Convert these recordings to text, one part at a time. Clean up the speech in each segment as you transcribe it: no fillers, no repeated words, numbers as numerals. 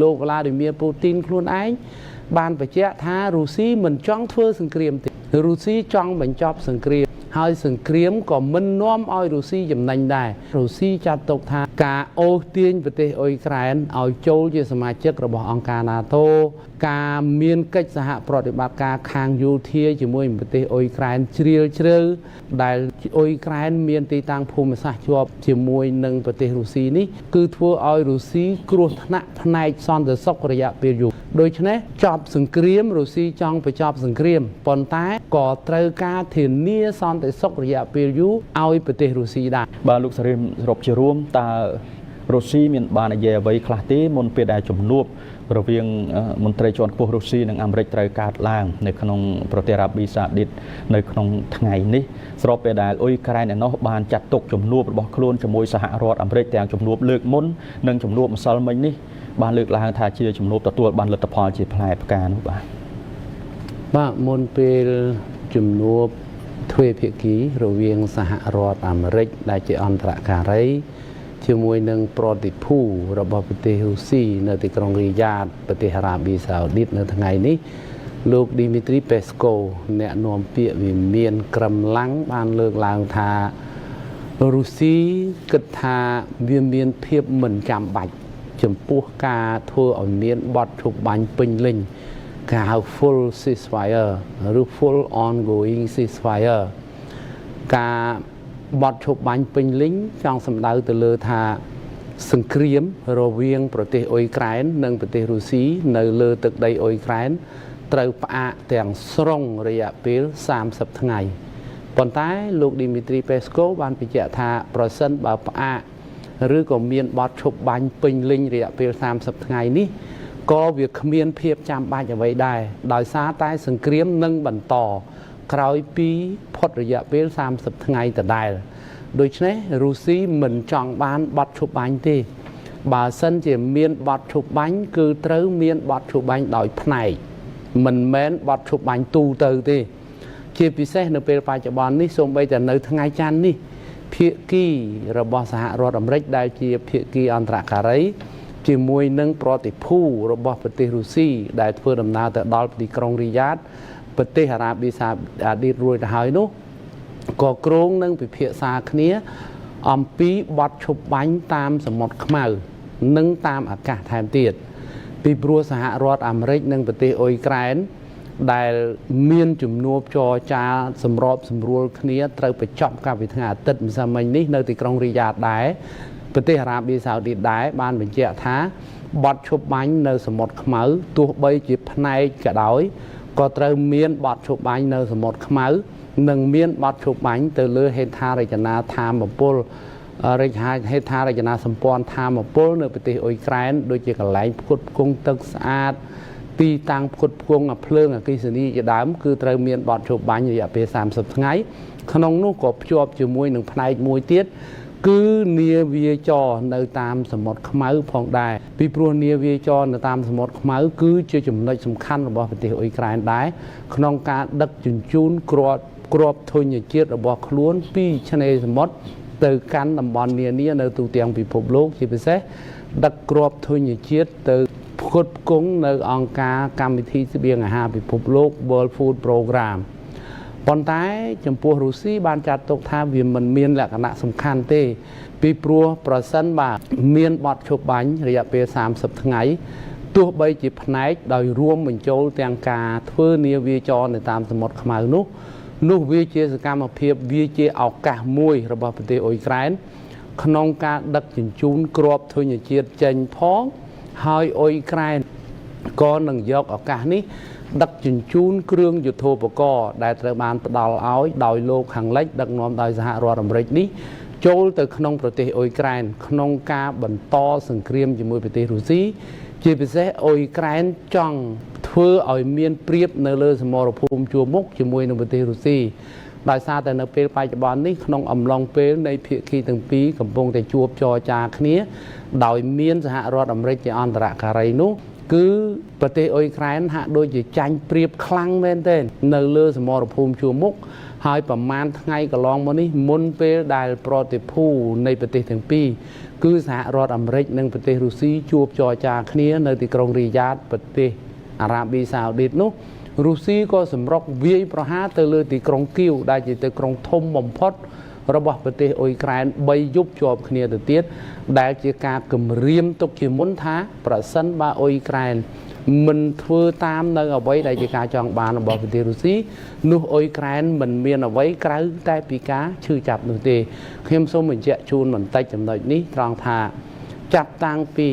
លោកឡាឌីមៀពូទីនខ្លួនឯងបានបញ្ជាក់ថារុស្ស៊ីមិនចង់ធ្វើសង្គ្រាមទេរុស្ស៊ីចង់បញ្ចប់សង្គ្រាមហើយសង្គ្រាមក៏មិននាំឲ្យរុស្ស៊ីចំណេញដែររុស្ស៊ីចាត់ទុកថាការអូសទាញប្រទេសអ៊ុយក្រែនឲ្យចូលជាសមាជិករបស់អង្គការ NATO ការមានកិច្ចសហប្រតិបត្តិការខាងយោធាជាមួយប្រទេសអ៊ុយក្រែនជ្រាលជ្រៅដែលអ៊ុយក្រែនមានទីតាំងភូមិសាស្ត្រជាប់ជាមួយនឹងប្រទេសរុស្ស៊ីនេះគឺធ្វើឲ្យរុស្ស៊ីគ្រោះថ្នាក់ផ្នែកសន្តិសុខរយៈពេលយូរដូច្នេះចប់សង្គ្រាមរុស្ស៊ីចង់បញ្ចប់សង្គ្រាមប៉ុន្តែក៏ត្រូវការធានាសន្តិសុខរយៈពេលយូរឲ្យប្រទេសរុស្ស៊ីដែរបាទលោកសារីមសរុបជារួមតើរុស្ស៊ីមានបាននិយាយអ្វីខ្លះទេមុនពេលដែលជំនួបរវាងមន្ត្រីជាន់ខ្ពស់រុស្ស៊ីនិងអាមេរិកត្រូវកើតឡើងនៅក្នុងប្រទេសអារ៉ាប៊ីសាអូឌីតនៅក្នុងថ្ងៃនេះស្របពេលដែលអ៊ុយក្រែនឯណោះបានចាត់ទុកជំនួបរបស់ខ្លួនជាមួយសហរដ្ឋអាមេរិកទាំងជំនួបលើកមុននិងជំនួបម្សិលមិញនេះបានលើកឡើងថាជាជំនួបទទួលបានលទ្ធផលជាផ្លែផ្កានោះបាទមុនពេលជំនួបទ្វេភាគីរវាងសហរដ្ឋអាមេរិកដែលជាអន្តរការីជាមួយនឹងប្រតិភូរបស់ប្រទេសរុស្ស៊ីនៅទីក្រុងរីយ៉ាតប្រទេសអារ៉ាប៊ីសាអូឌីតនៅថ្ងៃនេះលោកឌីមីទ្រីពេស្កូអ្នកនាំពាក្យវិមានក្រមឡាំងបានលើកឡើងថារុស្ស៊ីគិតថាវាមានភាពមិនចាំបាច់ចំពោះការធ្វើឲ្យមានបទឈប់បាញ់ពេញលេញការហៅ full ceasefire ឬ full ongoing ceasefire ការបទឈប់បាញ់ពេញលេញចង់សម្ដៅទៅលើថាសង្គ្រាមរវាងប្រទេសអ៊ុយក្រែននិងប្រទេសរុស្ស៊ីនៅលើទឹកដីអ៊ុយក្រែនត្រូវផ្អាកទាំងស្រុងរយៈពេល30ថ្ងៃប៉ុន្តែលោកឌីមីទ្រីពេស្កូបានបញ្ជាក់ថាប្រសិនបើផ្អាកឬក៏មានបទឈប់បាញ់ពេញលេញរយៈពេល30ថ្ងៃនេះក៏វាគ្មានភាពចាំបាច់អ្វីដែរដោយសារតែសង្គ្រាមនឹងបន្តក្រោយពីផុតរយៈពេល30ថ្ងៃដដែលដូច្នេះរុស្ស៊ីមិនចង់បានបទឈប់បាញ់ទេបើសិនជាមានបទឈប់បាញ់គឺត្រូវមានបទឈប់បាញ់ដោយផ្នែកមិនមែនបទឈប់បាញ់ទូទៅទេជាពិសេសនៅពេលបច្ចុប្បន្ននេះសូម្បីតែនៅថ្ងៃច័ន្ទនេះភាគីរបស់សហរដ្ឋអាមេរិកដែលជាភាគីអន្តរការីជាមួយនឹងប្រតិភូរបស់ប្រទេសរុស្ស៊ីដែលធ្វើដំណើរទៅដល់ទីក្រុងរីយ៉ាតប្រទេសអារ៉ាប៊ីសាអូឌីតរួចទៅហើយនោះក៏គ្រោងនឹងពិភាក្សាគ្នាអំពីបទឈប់បាញ់តាមសមុទ្រខ្មៅនិងតាមអាកាសថែមទៀតពីព្រោះសហរដ្ឋអាមេរិកនិងប្រទេសអ៊ុយក្រែនដែលមានជំនួបចរចាសម្របសម្រួលគ្នាត្រូវបញ្ចប់កាលពីថ្ងៃអាទិត្យម្សិលមិញនេះនៅទីក្រុងរីយ៉ាតដែរប្រទេសអារ៉ាប៊ីសាអូឌីតដែរបានបញ្ជាក់ថាបទឈប់បាញ់នៅសមុទ្រខ្មៅទោះបីជាផ្នែកក៏ដោយក៏ត្រូវមានបទឈប់បាញ់នៅសមុទ្រខ្មៅនិងមានបទឈប់បាញ់ទៅលើហេដ្ឋារចនាធម្មពលហេដ្ឋារចនាសម្ព័ន្ធធម្មពលនៅប្រទេសអ៊ុយក្រែនដូចជាកន្លែងផ្គត់ផ្គង់ទឹកស្អាតទីតាំងផ្គត់ផ្គង់ភ្លើងអគ្គិសនីជាដើមគឺត្រូវមានបទឈប់បាញ់រយៈពេល30ថ្ងៃក្នុងនោះក៏ភ្ជាប់ជាមួយនឹងផ្នែកមួយទៀតគឺនាវាចរនៅតាមសមុទ្រខ្មៅផងដែរពីព្រោះនាវាចរនៅតាមសមុទ្រខ្មៅគឺជាចំណុចសំខាន់របស់ប្រទេសអ៊ុយក្រែនដែរក្នុងការដឹកជញ្ជូនគ្រាប់ធញ្ញជាតិរបស់ខ្លួនពីឆ្នេរសមុទ្រទៅកាន់តំបន់នានានៅទូទាំងពិភពលោកជាពិសេសដឹកគ្រាប់ធញ្ញជាតិទៅផ្គត់ផ្គង់នៅអង្គការកម្មវិធីស្បៀងអាហារពិភពលោក World Food Program ប៉ុន្តែចំពោះរុស្ស៊ីបានចាត់ទុកថាវាមិនមានលក្ខណៈសំខាន់ទេពីព្រោះប្រសិនបើមានបទឈប់បាញ់រយៈពេល30ថ្ងៃទោះបីជាផ្នែកដោយរួមបញ្ចូលទាំងការធ្វើនាវាចរនៅតាមសមុទ្រខ្មៅនោះវាជាសកម្មភាពវាជាឱកាសមួយរបស់ប្រទេសអ៊ុយក្រែនក្នុងការដឹកជញ្ជូនគ្រាប់ធញ្ញជាតិចេញផងហើយអ៊ុយក្រែនក៏នឹងយកឱកាសនេះដឹកជញ្ជូនគ្រឿងយុទ្ធោបករណ៍ដែលត្រូវបានផ្ដល់ឲ្យដោយលោកខាងលិចដឹកនាំដោយសហរដ្ឋអាមេរិកនេះចូលទៅក្នុងប្រទេសអ៊ុយក្រែនក្នុងការបន្តសង្គ្រាមជាមួយប្រទេសរុស្ស៊ីជាពិសេសអ៊ុយក្រែនចង់ធ្វើឲ្យមានព្រៀបនៅលើសមរភូមិជួរមុខជាមួយនឹងប្រទេសរុស្ស៊ីដោយសារតែនៅពេលបច្ចុប្បន្ននេះក្នុងអំឡុងពេលនៃភាគីទាំងពីរកំពុងតែជួបចរចាគ្នាដោយមានសហរដ្ឋអាមេរិកជាអន្តរការីនោះ គឺប្រទេសអ៊ុយក្រែនហាក់ដូចជាចាញ់ប្រៀបខ្លាំងមែនទែននៅលើសមរភូមិជួរមុខហើយប្រមាណថ្ងៃកន្លងមកនេះមុនពេលដែលប្រតិភូនៃប្រទេសទាំងពីរគឺសហរដ្ឋអាមេរិកនិងប្រទេសរុស្ស៊ីជួបចរចាគ្នានៅទីក្រុងរីយ៉ាតប្រទេសអារ៉ាប៊ីសាអូឌីតនោះរុស្ស៊ីក៏សម្រុកវាយប្រហារទៅលើទីក្រុងគៀវដែលជាទីក្រុងធំបំផុតរបស់ប្រទេសអ៊ុយក្រែន3យប់ជាប់គ្នាទៅទៀតដែលជាការគំរាមទុកជាមុនថាប្រសិនបើអ៊ុយក្រែនមិនធ្វើតាមនៅអ្វីដែលជាការចង់បានរបស់ប្រទេសរុស្ស៊ីនោះអ៊ុយក្រែនមិនមានអ្វីក្រៅតែពីការឈឺចាប់នោះទេខ្ញុំសូមបញ្ជាក់ជូនបន្តិចចំណុចនេះត្រង់ថាចាប់តាំងពី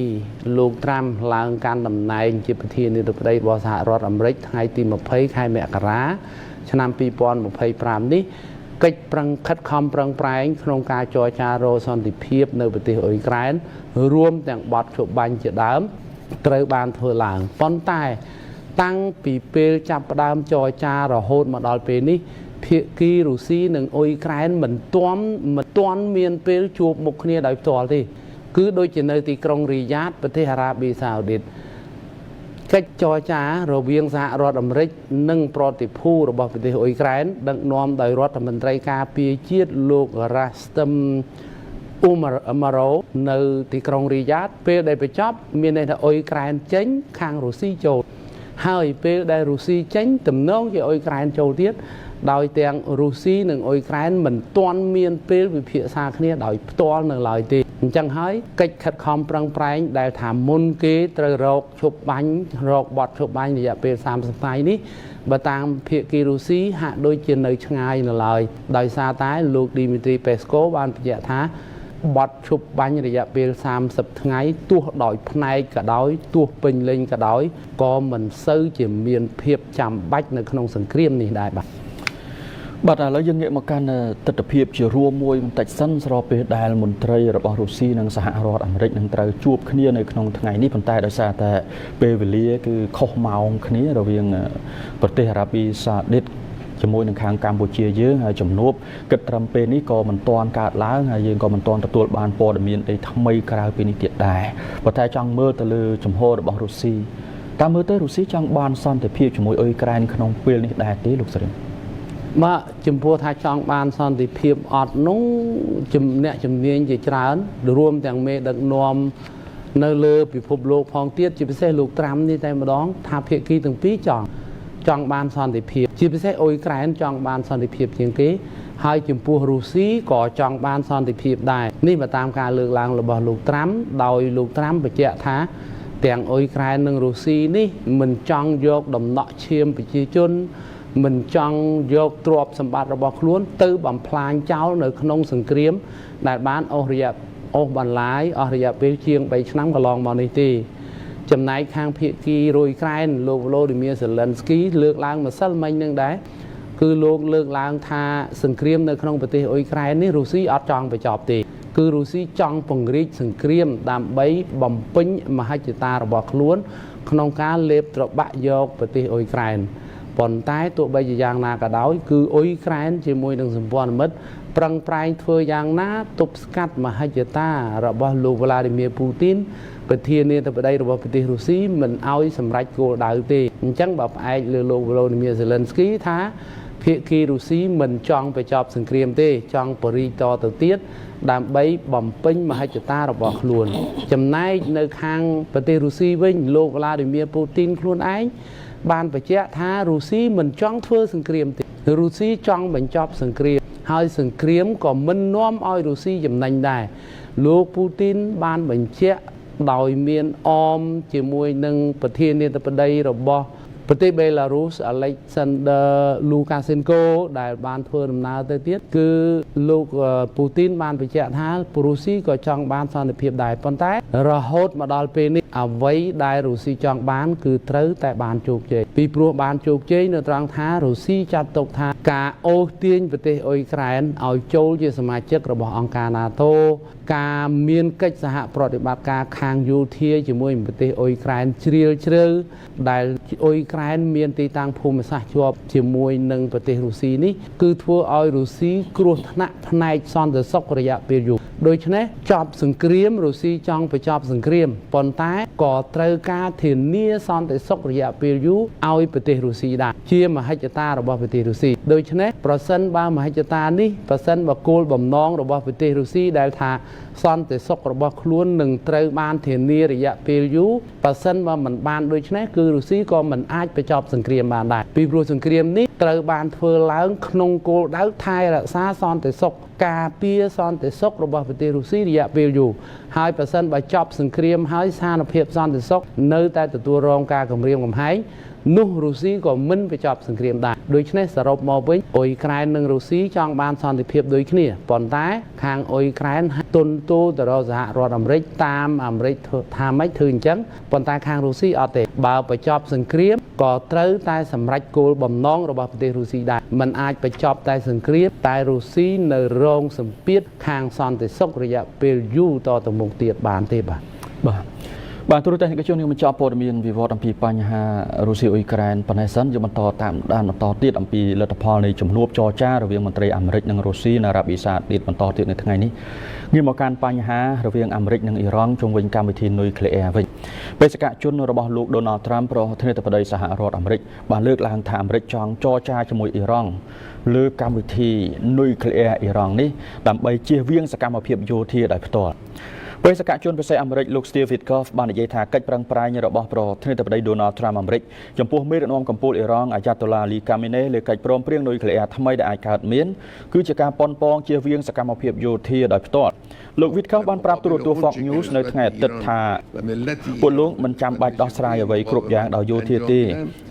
លោកត្រាំឡើងកាន់តំណែងជាប្រធានាធិបតីរបស់សហរដ្ឋអាមេរិកថ្ងៃទី20ខែមករាឆ្នាំ2025នេះកិច្ចខិតខំប្រឹងប្រែងក្នុងការចរចារកសន្តិភាពនៅប្រទេសអ៊ុយក្រែនរួមទាំងបទជបាញ់ជាដើមត្រូវបានធ្វើឡើងប៉ុន្តែតាំងពីពេលចាប់ផ្ដើមចរចារហូតមកដល់ពេលនេះភាគីរុស្ស៊ីនិងអ៊ុយក្រែនមិនទាន់មានពេលជួបមុខគ្នាដោយផ្ទាល់ទេគឺដូចជានៅទីក្រុងរីយ៉ាតប្រទេសអារ៉ាប៊ីសាអូឌីតកិច្ចចរចារវាងសហរដ្ឋអាមេរិកនិងប្រតិភូរបស់ប្រទេសអ៊ុយក្រែនដឹកនាំដោយរដ្ឋមន្ត្រីការពារជាតិលោករ៉ាស្ទឹមអ៊ូម៉ារ៉ូនៅទីក្រុងរីយ៉ាតពេលដែលបញ្ចប់មានន័យថាអ៊ុយក្រែនចេញខាងរុស្ស៊ីចូលហើយពេលដែលរុស្ស៊ីចេញទំនងជាអ៊ុយក្រែនចូលទៀតដោយទាំងរុស្ស៊ីនិងអ៊ុយក្រែនមិនទាន់មានពេលវិភាសាគ្នាដោយផ្ទាល់នៅឡើយទេអញ្ចឹងហើយកិច្ចខិតខំប្រឹងប្រែងដែលថាមុនគេត្រូវរកឈប់បាញ់រកបទឈប់បាញ់រយៈពេល30ថ្ងៃនេះបើតាមភាគីរុស្ស៊ីហាក់ដូចជានៅឆ្ងាយនៅឡើយដោយសារតែលោកឌីមីទ្រីពេស្កូបានបញ្ជាក់ថាបទឈប់បាញ់រយៈពេល30ថ្ងៃទោះដោយផ្នែកក៏ដោយទោះពេញលេញក៏ដោយក៏មិនសូវជាមានភាពចាំបាច់នៅក្នុងសង្គ្រាមនេះដែរបាទឥឡូវយើងងាកមកកាន់ទស្សនវិជ្ជារួមមួយបន្តិចសិនស្របពេលដែលមន្ត្រីរបស់រុស្ស៊ីនិងសហរដ្ឋអាមេរិកនឹងត្រូវជួបគ្នានៅក្នុងថ្ងៃនេះប៉ុន្តែដោយសារតែពេលវេលាគឺខុសម៉ោងគ្នារវាងប្រទេសអារ៉ាប៊ីសាអូឌីតជាមួយនឹងខាងកម្ពុជាយើងហើយជំនួបគិតត្រឹមពេលនេះក៏មិនទាន់កើតឡើងហើយយើងក៏មិនទាន់ទទួលបានព័ត៌មានអីថ្មីក្រៅពីនេះទៀតដែរប៉ុន្តែចង់មើលទៅលើជំហររបស់រុស្ស៊ីតាមមើលទៅរុស្ស៊ីចង់បានសន្តិភាពជាមួយអ៊ុយក្រែនក្នុងពេលនេះដែរទេលោកស្រីបាទចំពោះថាចង់បានសន្តិភាពអត់នោះអ្នកជំនាញជាច្រើនរួមទាំងមេដឹកនាំនៅលើពិភពលោកផងទៀតជាពិសេសលោកត្រាំនេះតែម្ដងថាភាគីទាំងពីរចង់បានសន្តិភាពជាពិសេសអ៊ុយក្រែនចង់បានសន្តិភាពជាងគេហើយចំពោះរុស្ស៊ីក៏ចង់បានសន្តិភាពដែរនេះបើតាមការលើកឡើងរបស់លោកត្រាំដោយលោកត្រាំបញ្ជាក់ថាទាំងអ៊ុយក្រែននិងរុស្ស៊ីនេះមិនចង់យកដំណក់ឈាមប្រជាជនមិនចង់យកទ្រព្យសម្បត្តិរបស់ខ្លួនទៅបំផ្លាញចោលនៅក្នុងសង្គ្រាមដែលបានអស់បន្លាយអស់រយៈពេលជាង3ឆ្នាំកន្លងមកនេះទេចំណែកខាងភាគីរុយក្រែនលោកវ្លោឌីមៀសេឡិនស្គីលើកឡើងម្សិលមិញនឹងដែរគឺលោកលើកឡើងថាសង្គ្រាមនៅក្នុងប្រទេសអ៊ុយក្រែននេះរុស្ស៊ីអត់ចង់បញ្ចប់ទេគឺរុស្ស៊ីចង់ពង្រីកសង្គ្រាមដើម្បីបំពេញមហិច្ឆតារបស់ខ្លួនក្នុងការលេបត្របាក់យកប្រទេសអ៊ុយក្រែនប៉ុន្តែទោះបីជាយ៉ាងណាក៏ដោយគឺអ៊ុយក្រែនជាមួយនឹងសម្ព័ន្ធមិត្តប្រឹងប្រែងធ្វើយ៉ាងណាទប់ស្កាត់មហិច្ឆតារបស់លោកវ្លាឌីមៀពូទីនប្រធានាធិបតីរបស់ប្រទេសរុស្ស៊ីមិនឲ្យសម្រេចគោលដៅទេអញ្ចឹងបើផ្អែកលើលោកវ្លោឌីមៀសេឡិនស្គីថាភាគីរុស្ស៊ីមិនចង់បញ្ចប់សង្គ្រាមទេចង់បរិយាទៅទៀតដើម្បីបំពេញមហិច្ឆតារបស់ខ្លួនចំណែកនៅខាងប្រទេសរុស្ស៊ីវិញលោកវ្លាឌីមៀពូទីនខ្លួនឯងបានបញ្ជាក់ថារុស្ស៊ីមិនចង់ធ្វើសង្គ្រាមទេរុស្ស៊ីចង់បញ្ចប់សង្គ្រាមហើយសង្គ្រាមក៏មិននាំឲ្យរុស្ស៊ីចំណេញដែរលោកពូទីនបានបញ្ជាក់ដោយមានអមជាមួយនឹងប្រធានាធិបតីរបស់ប្រទេសបេឡារុសអាឡិចសាន់ដឺលូកាសេនកូដែលបានធ្វើដំណើរទៅទៀតគឺលោកពូទីនបានបញ្ជាក់ថារុស្ស៊ីក៏ចង់បានសន្តិភាពដែរប៉ុន្តែរហូតមកដល់ពេលនេះអ្វីដែលរុស្ស៊ីចង់បានគឺត្រូវតែបានជោគជ័យពីព្រោះបានជោគជ័យនៅត្រង់ថារុស្ស៊ីចាត់ទុកថាការអូសទាញប្រទេសអ៊ុយក្រែនឲ្យចូលជាសមាជិករបស់អង្គការ NATO ការមានកិច្ចសហប្រតិបត្តិការខាងយោធាជាមួយប្រទេសអ៊ុយក្រែនជ្រាលជ្រៅដែលអ៊ុយក្រែនមានទីតាំងភូមិសាស្ត្រជាប់ជាមួយនឹងប្រទេសរុស្ស៊ីនេះគឺធ្វើឲ្យរុស្ស៊ីគ្រោះថ្នាក់ផ្នែកសន្តិសុខរយៈពេលយូរដូច្នេះចប់សង្គ្រាមរុស្ស៊ីចង់បញ្ចប់សង្គ្រាមប៉ុន្តែ ក៏ត្រូវការធានាសន្តិសុខរយៈពេលយូរឲ្យប្រទេសរុស្ស៊ីដែរជាមហិច្ឆតារបស់ប្រទេសរុស្ស៊ីដូច្នេះប្រសិនបើមហិច្ឆតានេះប្រសិនបើគោលបំណងរបស់ប្រទេសរុស្ស៊ីដែលថាសន្តិសុខរបស់ខ្លួននឹងត្រូវបានធានារយៈពេលយូរប្រសិនបើមិនបានដូច្នេះគឺរុស្ស៊ីក៏មិនអាចបញ្ចប់សង្គ្រាមបានដែរពីព្រោះសង្គ្រាមនេះត្រូវបានធ្វើឡើងក្នុងគោលដៅថែរក្សាសន្តិសុខការពារសន្តិសុខរបស់ប្រទេសរុស្ស៊ីរយៈពេលយូរហើយប្រសិនបើចប់សង្គ្រាមហើយស្ថានភាពសន្តិសុខនៅតែទទួលរងការគំរាមកំហែងនោះរុស្ស៊ីក៏មិនបញ្ចប់សង្គ្រាមដែរដូច្នេះសរុបមកវិញអ៊ុយក្រែននិងរុស្ស៊ីចង់បានសន្តិភាពដូចគ្នាប៉ុន្តែខាងអ៊ុយក្រែនទន់ទោទៅរកសហរដ្ឋអាមេរិកតាមអាមេរិកថាម៉េចធ្វើអញ្ចឹងប៉ុន្តែខាងរុស្ស៊ីអត់ទេបើបញ្ចប់សង្គ្រាមក៏ត្រូវតែសម្រេចគោលបំណងរបស់ប្រទេសរុស្ស៊ីដែរมันអាចបញ្ចប់តែសង្គ្រាមតែរុស្ស៊ីនៅរងសម្ពាធខាងសន្តិសុខរយៈពេលយូរតទៅមុខទៀតបានទេបាទទូរទស្សនិកជននឹងបញ្ចប់ព័ត៌មានវិវត្តអំពីបញ្ហារុស្ស៊ីអ៊ុយក្រែនប៉ុណ្ណេះសិនយើងបន្តតាមដានបន្តទៀតអំពីលទ្ធផលនៃជំនួបចរចារវាងមន្ត្រីអាមេរិកនិងរុស្ស៊ីនៅអារ៉ាប៊ីសាអូឌីតបន្តទៀតនៅថ្ងៃនេះងាកមកកាន់បញ្ហារវាងអាមេរិកនិងអ៊ីរ៉ង់ជុំវិញកម្មវិធីនុយក្លេអ៊ែរវិញបេសកជនរបស់លោកដូណាល់ត្រាំប្រធានាធិបតីសហរដ្ឋអាមេរិកបានលើកឡើងថាអាមេរិកចង់ចរចាជាមួយអ៊ីរ៉ង់លើកម្មវិធីនុយក្លេអ៊ែរអ៊ីរ៉ង់នេះដើម្បីជៀសវាងសកម្មភាពយោធាដោយផ្ទាល់បេសកជនពិសេសអាមេរិកលោក Steve Witkoff បាននិយាយថាកិច្ចប្រឹងប្រែងរបស់ប្រធានាធិបតី Donald Trump អាមេរិកចំពោះមេដឹកនាំកំពូលអ៊ីរ៉ង់អាយ៉ាតូឡា Ali Khamenei លើកិច្ចព្រមព្រៀងនុយក្លេអ៊ែរថ្មីដែលអាចកើតមានគឺជាការប៉ុនប៉ងជៀសវាងសកម្មភាពយោធាដោយផ្ទាល់លោក Witkoff បានប្រាប់ទូរទស្សន៍ Fox News នៅថ្ងៃអាទិត្យថាពួកលោកមិនចាំបាច់ដោះស្រាយអ្វីគ្រប់យ៉ាងដោយយោធាទេ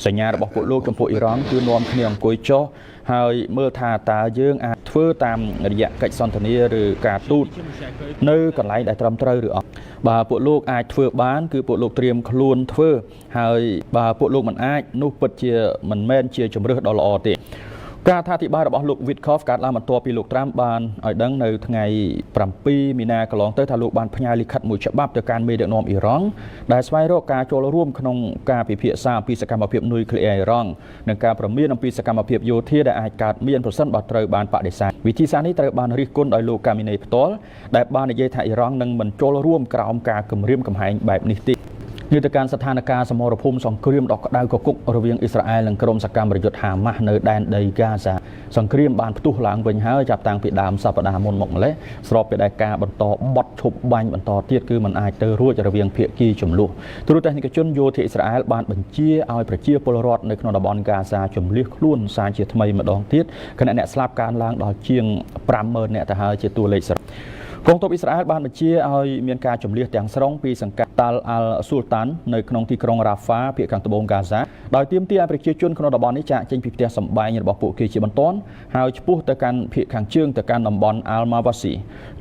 សញ្ញារបស់ពួកលោកចំពោះអ៊ីរ៉ង់គឺនាំគ្នាអង្គុយចុះហើយមើលថាតើយើងអាចធ្វើតាមរយៈកិច្ចសន្ទនាឬការទូតនៅកន្លែងដែលត្រឹមត្រូវឬអត់បើពួកលោកអាចធ្វើបានគឺពួកលោកត្រៀមខ្លួនធ្វើហើយបើពួកលោកមិនអាចនោះពិតជាមិនមែនជាជំរើសដ៏ល្អទេការថាអធិប្បាយរបស់លោក Witkoff កើតឡើងបន្ទាប់ពីលោក Trump បានឲ្យដឹងនៅថ្ងៃ7មីនាកន្លងទៅថាលោកបានផ្ញើលិខិតមួយច្បាប់ទៅកាន់មេដឹកនាំអ៊ីរ៉ង់ដែលស្វែងរកការចូលរួមក្នុងការពិភាក្សាអំពីសកម្មភាពនុយក្លេអ៊ែរអ៊ីរ៉ង់និងការព្រមានអំពីសកម្មភាពយោធាដែលអាចកើតមានប្រសិនបើត្រូវបានបដិសេធវិធីសាស្ត្រនេះត្រូវបានរិះគន់ដោយលោក Khamenei ផ្ទាល់ដែលបាននិយាយថាអ៊ីរ៉ង់នឹងមិនចូលរួមក្រោមការគំរាមកំហែងបែបនេះទេយុទ្ធការស្ថានភាពសមរភូមិសង្គ្រាមដ៏ក្តៅគគុករវាងអ៊ីស្រាអែលនិងក្រុមសកម្មប្រយុទ្ធហាម៉ាស់នៅដែនដីហ្គាហ្សាសង្គ្រាមបានផ្ទុះឡើងវិញហើយចាប់តាំងពីដើមសប្តាហ៍មុនមកម្លេះស្របពេលដែលការបន្តបត់ឈប់បាញ់បន្តទៀតគឺมันអាចទៅរួចរវាងភាគីចំនួនទូរទស្សនិកជនយោធាអ៊ីស្រាអែលបានបញ្ជាឲ្យប្រជាពលរដ្ឋនៅក្នុងតំបន់ហ្គាហ្សាជំលៀសខ្លួនសារជាថ្មីម្ដងទៀតខណៈអ្នកស្លាប់កើនឡើងដល់ជាង 50,000 នាក់ទៅហើយជាតួលេខកងទ័ពអ៊ីស្រាអែលបានបញ្ជាឲ្យមានការជម្លៀសទាំងស្រុងពីសង្កាត់តាល់អាល់ស៊ូលតាននៅក្នុងទីក្រុងរ៉ាហ្វាភាគខាងត្បូងហ្គាហ្សាដោយទាមទារឲ្យប្រជាជនក្នុងតំបន់នេះចាកចេញពីផ្ទះសម្បែងរបស់ពួកគេជាបន្ទាន់ហើយឆ្ពោះទៅកាន់ភាគខាងជើងទៅកាន់តំបន់អាល់ម៉ាវ៉ាស៊ី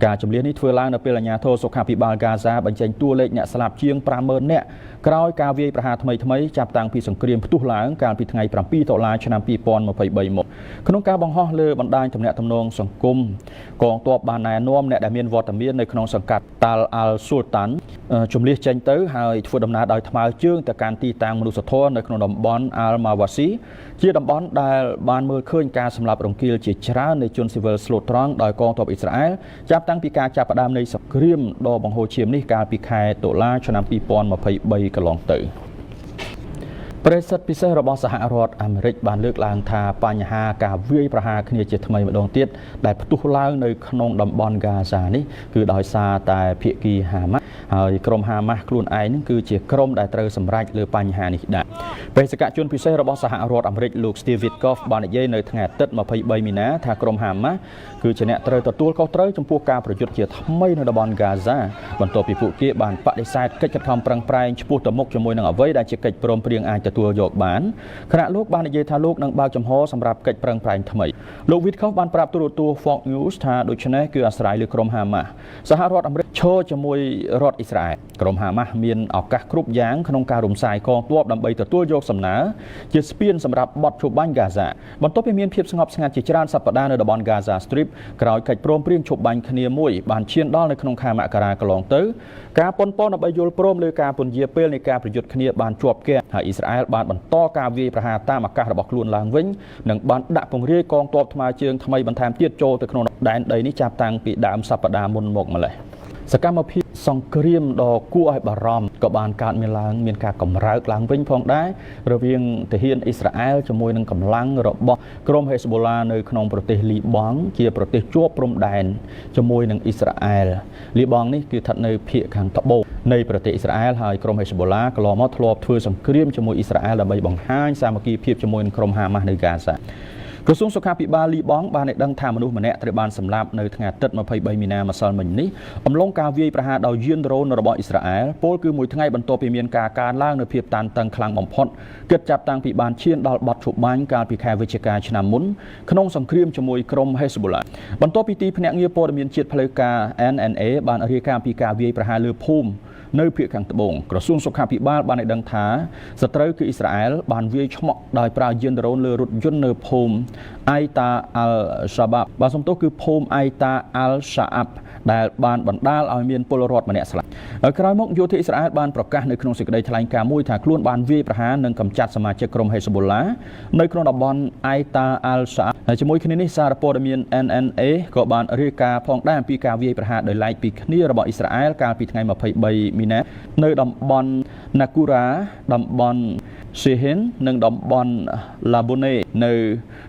ការជម្លៀសនេះធ្វើឡើងនៅពេលអាជ្ញាធរសុខាភិបាលហ្គាហ្សាបញ្ចេញតួលេខអ្នកស្លាប់ជាង 50,000 នាក់ក្រោយការវាយប្រហារថ្មីចាប់តាំងពីសង្គ្រាមផ្ទុះឡើងកាលពីថ្ងៃ7 តុលាឆ្នាំ 2023 មកក្នុងការបង្ហោះលើបណ្ដាញទំនាក់ទំនងសង្គមកងទ័ពបានណែនាំអ្នកដែលមានវត្តមាននៅក្នុងសង្កាត់តាល់អាល់ស៊ូលតានជំលៀសចេញទៅហើយធ្វើដំណើរដោយថ្មើរជើងទៅកាន់ទីតាំងមនុស្សធម៌នៅក្នុងតំបន់អាល់ម៉ាវ៉ាស៊ីជាតំបន់ដែលបានមើលឃើញការសម្លាប់រង្គាលជាច្រើននៃជនស៊ីវិលស្លូតត្រង់ដោយកងទ័ពអ៊ីស្រាអែលចាប់តាំងពីការចាប់ផ្ដើមនៃសង្គ្រាមដ៏បង្ហូរឈាមនេះកាលពីខែតុលាឆ្នាំ 2023 កន្លងទៅប្រេសិតពិសេសរបស់សហរដ្ឋអាមេរិកបានលើកឡើងថាបញ្ហាការវាយប្រហារគ្នាជាថ្មីម្ដងទៀតដែលផ្ទុះឡើងនៅក្នុងតំបន់ហ្គាហ្សានេះគឺដោយសារតែភាគីហាម៉ាស់ហើយក្រុមហាម៉ាស់ខ្លួនឯងនឹងគឺជាក្រុមដែលត្រូវសម្រេចលើបញ្ហានេះដែរបេសកជនពិសេសរបស់សហរដ្ឋអាមេរិកលោក Steve Witkoff បាននិយាយនៅថ្ងៃអាទិត្យ23មីនាថាក្រុមហាម៉ាស់គឺជាអ្នកត្រូវទទួលខុសត្រូវចំពោះការប្រយុទ្ធជាថ្មីនៅតំបន់ហ្គាហ្សាបន្ទាប់ពីពួកគេបានបដិសេធកិច្ចខំប្រឹងប្រែងឆ្ពោះទៅមុខជាមួយនឹងអ្វីដែលជាកិច្ចព្រមព្រៀងអាចទទួលយកបានខណៈលោកបាននិយាយថាលោកនឹងបើកចំហសម្រាប់កិច្ចប្រឹងប្រែងថ្មីលោក Witkoff បានប្រាប់ទូរទស្សន៍ Fox News ថាដូច្នេះគឺអាស្រ័យលើក្រុមហាម៉ាស់សហរដ្ឋអាមេរិកឈរជាមួយរដ្ឋអ៊ីស្រាអែលក្រុមហាម៉ាស់មានឱកាសគ្រប់យ៉ាងក្នុងការរំសាយកងទ័ពដើម្បីទទួលយកសំណើជាស្ពានសម្រាប់បត់ឈប់បាញ់ហ្គាហ្សាបន្ទាប់ពីមានភាពស្ងប់ស្ងាត់ជាច្រើនសប្តាហ៍នៅតំបន់ Gaza Strip ក្រោយកិច្ចព្រមព្រៀងឈប់បាញ់គ្នាមួយបានឈានដល់នៅក្នុងខែមករាកន្លងទៅការប៉ុនប៉នដើម្បីយល់ព្រមលើការពន្យាពេលនៃការប្រយុទ្ធគ្នាបានជាប់គាំងហើយអ៊ីស្រាអែលបានបន្តការវាយប្រហារតាមអាកាសរបស់ខ្លួនឡើងវិញនិងបានដាក់ពង្រាយកងទ័ពថ្មើរជើងថ្មីបន្ថែមទៀតចូលទៅក្នុងដែនដីនេះចាប់តាំងពីដើមសប្តាហ៍មុនមកម្លេះ សកម្មភាពសង្គ្រាមដ៏គួរឲ្យបារម្ភក៏បានកើតមានការកម្រើកឡើងវិញផងដែររវាងទាហានអ៊ីស្រាអែលជាមួយនឹងកម្លាំងរបស់ក្រុមហេស្បូឡានៅក្នុងប្រទេសលីបង់ជាប្រទេសជាប់ព្រំដែនជាមួយនឹងអ៊ីស្រាអែលលីបង់នេះគឺស្ថិតនៅភាគខាងត្បូងនៃប្រទេសអ៊ីស្រាអែលហើយក្រុមហេស្បូឡាកន្លងមកធ្លាប់ធ្វើសង្គ្រាមជាមួយអ៊ីស្រាអែលដើម្បីបង្ហាញសាមគ្គីភាពជាមួយនឹងក្រុមហាម៉ាស់នៅហ្គាហ្សាក្រសួងសុខាភិបាលលីបង់បានឲ្យដឹងថាមនុស្សម្នាក់ត្រូវបានសម្លាប់នៅថ្ងៃអាទិត្យ23មីនាម្សិលមិញនេះអំឡុងការវាយប្រហារដោយយានដ្រូនរបស់អ៊ីស្រាអែលពលគឺមួយថ្ងៃបន្ទាប់ពីមានការកើនឡើងនៅភាពតានតឹងខ្លាំងបំផុតគិតចាប់តាំងពីបានឈានដល់បទឈប់បាញ់កាលពីខែវិច្ឆិកាឆ្នាំមុនក្នុងសង្គ្រាមជាមួយក្រុមហេស្បូឡាបន្ទាប់ពីទីភ្នាក់ងារព័ត៌មានជាតិផ្លូវការ NNA បានរាយការណ៍ពីការវាយប្រហារលើភូមិនៅភាគខាងត្បូងក្រសួងសុខាភិបាលបានឲ្យដឹងថាសត្រូវគឺអ៊ីស្រាអែលបានវាយឆ្មក់ដោយប្រើយានដ្រូនលើរថយន្តនៅភូមិអៃតាអាល់សាបាប់បាទសំទោសគឺភូមិអៃតាអាល់សាអាប់ដែលបានបណ្ដាលឲ្យមានពលរដ្ឋម្នាក់ស្លាប់ក្រោយមកយោធាអ៊ីស្រាអែលបានប្រកាសនៅក្នុងសេចក្តីថ្លែងការណ៍មួយថាខ្លួនបានវាយប្រហារនិងកម្ចាត់សមាជិកក្រុមហេស្បូឡានៅក្នុងតំបន់អៃតាអាល់សាអាប់ហើយជាមួយគ្នានេះសារព័ត៌មាន NNA ក៏បានរាយការណ៍ផងដែរអំពីការវាយប្រហារដោយឡែកពីគ្នារបស់អ៊ីស្រាអែលកាលពីថ្ងៃ23មីនានៅតំបន់ណាគូរ៉ាតំបន់សេហិននិងតំបន់ឡាបូណេនៅ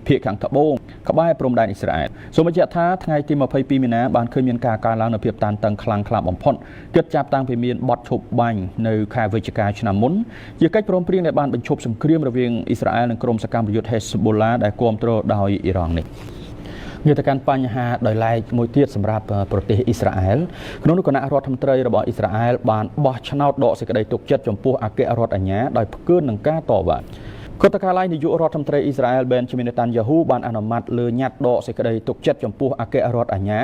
ភាគខាងត្បូងក្បែរព្រំដែនអ៊ីស្រាអែលសូមបញ្ជាក់ថាថ្ងៃទី22មីនាបានឃើញមានការកើនឡើងនៅភាពតានតឹងខ្លាំងក្លាបំផុតគិតចាប់តាំងពីមានបទឈប់បាញ់នៅខែវិច្ឆិកាឆ្នាំមុនជាកិច្ចព្រមព្រៀងដែលបានបញ្ឈប់សង្គ្រាមរវាងអ៊ីស្រាអែលនិងក្រុមសកម្មប្រយុទ្ធហេស្បូឡាដែលគ្រប់គ្រងដោយអ៊ីរ៉ង់នេះងារទៅកាន់បញ្ហាដោយឡែកមួយទៀតសម្រាប់ប្រទេសអ៊ីស្រាអែលក្នុងនោះគណៈរដ្ឋមន្ត្រីរបស់អ៊ីស្រាអែលបានបោះឆ្នោតដកសេចក្តីទុកចិត្តចំពោះអគ្គរដ្ឋអាជ្ញាដោយផ្កើននឹងការតវ៉ាគណៈកាលនាយករដ្ឋមន្ត្រីអ៊ីស្រាអែលប៊ែនជាមីននេតានយ៉ាហ៊ូបានអនុម័តលើញត្តិដកសេចក្តីទុកចិត្តចំពោះអគ្គរដ្ឋអាជ្ញា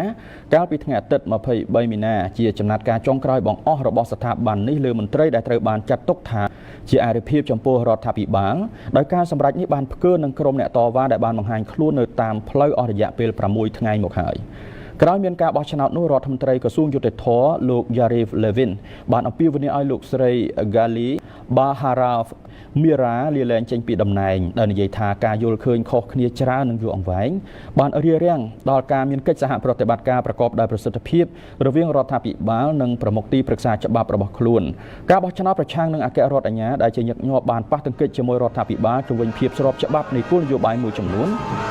កាលពីថ្ងៃអាទិត្យ23មីនាជាចំណាត់ការចុងក្រោយបង្អស់របស់ស្ថាប័ននេះលើមន្ត្រីដែលត្រូវបានចាត់ទុកថាជាអារិភាពចំពោះរដ្ឋាភិបាលដោយការសម្រេចនេះបានផ្កើននឹងក្រុមអ្នកតវ៉ាដែលបានបង្ហាញខ្លួននៅតាមផ្លូវអស់រយៈពេល6ថ្ងៃមកហើយក្រោយមានការបោះឆ្នោតនោះរដ្ឋមន្ត្រីក្រសួងយុតិធធម៌លោក Yariv Levin បានអំពាវនាវឲ្យលោកស្រី Gali Baharav Mira លាលែងចេញពីតំណែងដែលនិយាយថាការយល់ឃើញខុសគ្នាច្រើននឹងយូរអង្វែងបានរារាំងដល់ការមានកិច្ចសហប្រតិបត្តិការប្រកបដោយប្រសិទ្ធភាពរវាងរដ្ឋាភិបាលនិងប្រមុខទីប្រឹក្សាច្បាប់របស់ខ្លួនការបោះឆ្នោតប្រឆាំងនឹងអគ្គរដ្ឋអាជ្ញាដែលជាញឹកញាប់បានប៉ះទង្គិចជាមួយរដ្ឋាភិបាលជំវិញភាពស្របច្បាប់នៃគោលនយោបាយមួយចំនួន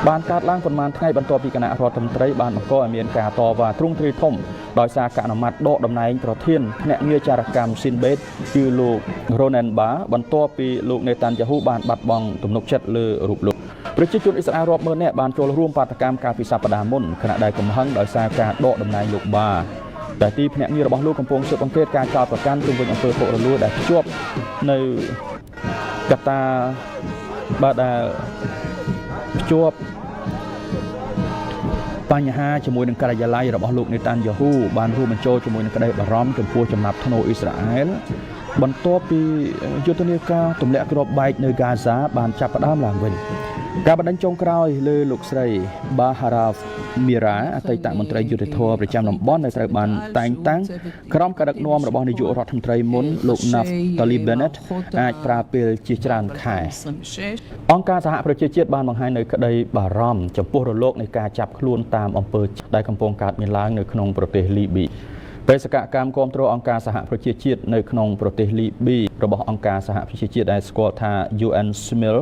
បានកើតឡើងប៉ុន្មានថ្ងៃបន្ទាប់ពីគណៈរដ្ឋមន្ត្រីបានបង្កឲ្យមានការតវ៉ាទ្រង់ទ្រាយធំដោយសារការអនុម័តដកតំណែងប្រធានភ្នាក់ងារចារកម្មស៊ីនបេតគឺលោក Ronen Bar បន្ទាប់ពីលោកនេតានយ៉ាហ៊ូបានបាត់បង់ទំនុកចិត្តលើរូបលោកប្រជាជនអ៊ីស្រាអែលរាប់ម៉ឺននាក់បានចូលរួមបាតកម្មកាលពីសប្តាហ៍មុនខណៈដែលកំហឹងដោយសារការដកតំណែងលោកបាតែទីភ្នាក់ងាររបស់លោកកំពុងស៊ើបអង្កេតការចោទប្រកាន់ជុំវិញអំពើពុករលួយដែលភ្ជាប់នៅកត្តាបាទដែលភ្ជាប់បញ្ហាជាមួយនឹងការិយាល័យរបស់លោកនេតានយ៉ាហ៊ូបានរួមបញ្ចូលជាមួយនឹងក្តីបារម្ភចំពោះចំណាប់ធ្នូអ៊ីស្រាអែលបន្ទាប់ពីយុទ្ធនាការទម្លាក់គ្រាប់បែកនៅហ្គាហ្សាបានចាប់ផ្ដើមឡើងវិញការបណ្ដឹងចុងក្រោយលើលោកស្រី Baharav Mira អតីតមន្ត្រីយុតិធធម៌ប្រចាំតំបន់ដែលត្រូវបានតែងតាំងក្រោមការដឹកនាំរបស់នាយករដ្ឋមន្ត្រីមុនលោក Naftali Bennett អាចប្រើពេលជាច្រើនខែអង្គការសហប្រជាជាតិបានបង្ហាញនៅក្តីបារម្ភចំពោះរលកនៃការចាប់ខ្លួនតាមអំពើដែលកំពុងកើតមានឡើងនៅក្នុងប្រទេសលីប៊ីបេសកកម្មគាំទ្រអង្គការសហប្រជាជាតិនៅក្នុងប្រទេសលីប៊ីរបស់អង្គការសហប្រជាជាតិដែលស្គាល់ថា UNSMIL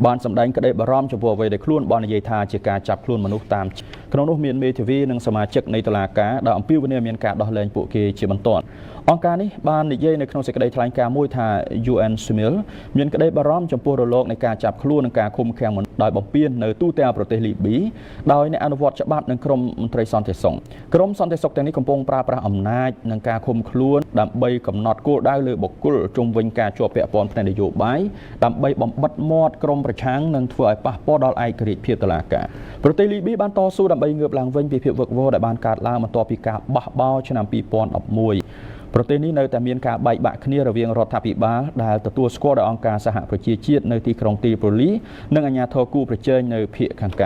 បានសម្ដែងក្តីបារម្ភចំពោះអ្វីដែលខ្លួនបាននិយាយថាជាការចាប់ខ្លួនមនុស្សតាមក្នុងនោះមានមេធាវីនិងសមាជិកនៃតុលាការដែលអំពាវនាវមានការដោះលែងពួកគេជាបន្ទាន់អង្គការនេះបាននិយាយនៅក្នុងសេចក្តីថ្លែងការណ៍មួយថា UNSMIL មានក្តីបារម្ភចំពោះរលកនៃការចាប់ខ្លួននិងការឃុំឃាំងមនុស្សដោយបំពាននៅទូទាំងប្រទេសលីប៊ីដោយអ្នកអនុវត្តច្បាប់និងក្រុមមន្ត្រីសន្តិសុខក្រុមសន្តិសុខទាំងនេះកំពុងប្រើប្រាស់អំណាចនិងការឃុំខ្លួនដើម្បីកំណត់គោលដៅលើបុគ្គលជុំវិញការជាប់ពាក់ព័ន្ធផ្នែកនយោបាយដើម្បីបំបិទមាត់ក្រុមប្រឆាំងនិងធ្វើឲ្យប៉ះពាល់ដល់ឯករាជ្យភាពតុលាការប្រទេសលីប៊ីបានតស៊ូដើម្បីងើបឡើងវិញពីភាពវឹកវរដែលបានកើតឡើងបន្ទាប់ពីការបះបោរឆ្នាំ2011ប្រទេសនេះនៅតែមានការបែកបាក់គ្នារវាងរដ្ឋាភិបាលដែលទទួលស្គាល់ដោយអង្គការសហប្រជាជាតិនៅទីក្រុងទីប៉ូលីនិងអាជ្ញាធរគូប្រជែងនៅភាគខាងកើត